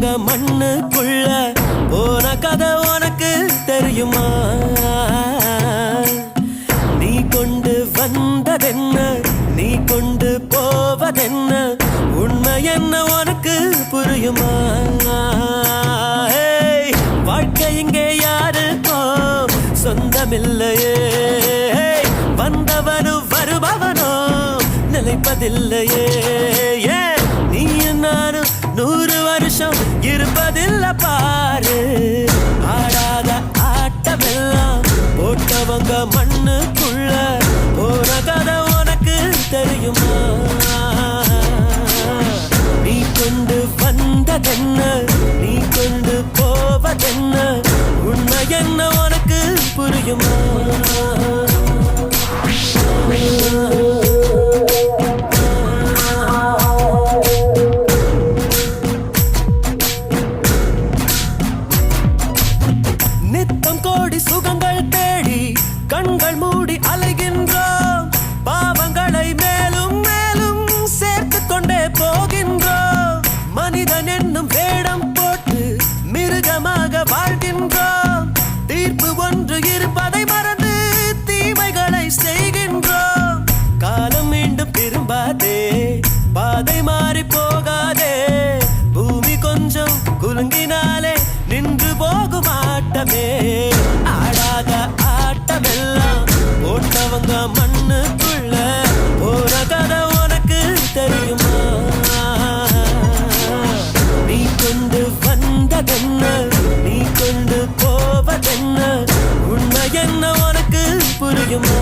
போட்டவங்க மண்ணுக்குள்ள போன கதை உனக்கு தெரியுமா? நீ கொண்டு வந்ததென்ன, நீ கொண்டு போவதென்ன, உண்மை என்ன உனக்கு புரியுமா? வாழ்க்கை இங்கே யாருக்கோ சொந்தமில்லையே, வந்தவனு வருபவனோ நிலைப்பதில்லையே. நீ நானும் 100 வருஷம் இருப்பதில்லை பாரு. ஆடாத ஆட்டமெல்லாம் போட்டவங்க மண்ணுக்குள்ள போன கதை உனக்கு தெரியுமா? நீ கொண்டு வந்ததென்ன, நீ கொண்டு போவதென்ன, உண்மை என்ன உனக்கு புரியுமா? நித்தம் கோடி சுகங்கள் தேடி கண்கள் மூடி அலைகின்றோம். பாவங்களை மேலும் மேலும் சேர்த்து கொண்டே போகின்றோம். மனிதன் என்னும் வேடம் போட்டு மிருகமாக வாழ்கின்றோம். தீர்ப்பு ஒன்று இருப்பதை மறந்து தீமைகளை செய்கின்றோம். காலம் மீண்டும் திரும்பாதே, பாதை மாறி போகாதே. பூமி கொஞ்சம் குலுங்கினாலே நின்று போகும் ஆட்டமே. ஆடாத ஆட்டமெல்லாம் போட்டவங்க மண்ணுக்குள்ள போற கதை உனக்கு தெரியுமா? நீ கொண்டு வந்ததென்ன, நீ கொண்டு போவதென்ன, உண்மை என்ன உனக்கு புரியுமா?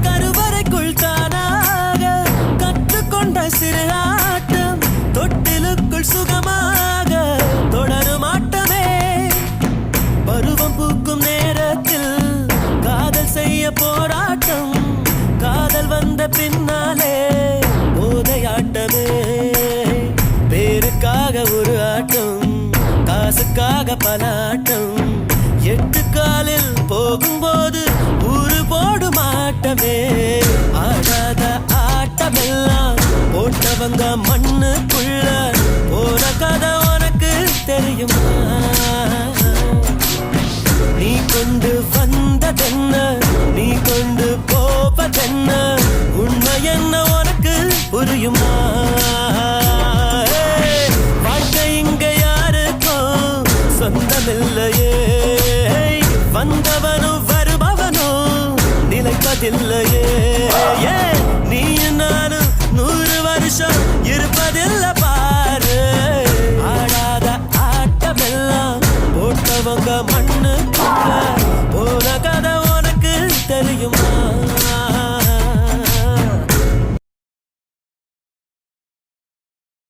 கருவறைக்குள் தானாக கற்றுக்கொண்ட சிறு ஆட்டம் தொட்டிலுக்குள் சுகமாக தொடரும் ஆட்டமே. பருவம் பூக்கும் நேரத்தில் காதல் செய்ய போராட்டம், காதல் வந்த பின்னாலே போதையாட்டமே. பேருக்காக ஒரு ஆட்டம், காசுக்காக பல ஆட்டம். 8 காலில் போகும்போது ஊரு போடும் ஆட்டமே. ஆடாத ஆட்டமெல்லாம் போட்டவங்க மண்ணுக்குள்ள போன கதை உனக்கு தெரியுமா? நீ கொண்டு வந்ததென்ன, நீ கொண்டு போவதென்ன, உண்மை என்ன உனக்கு புரியுமா? வாழ்க்கை இங்க யாருக்கோ சொந்தமில்லையே, வந்தவனோ வருபவனோ நிலைப்பதில்லையே.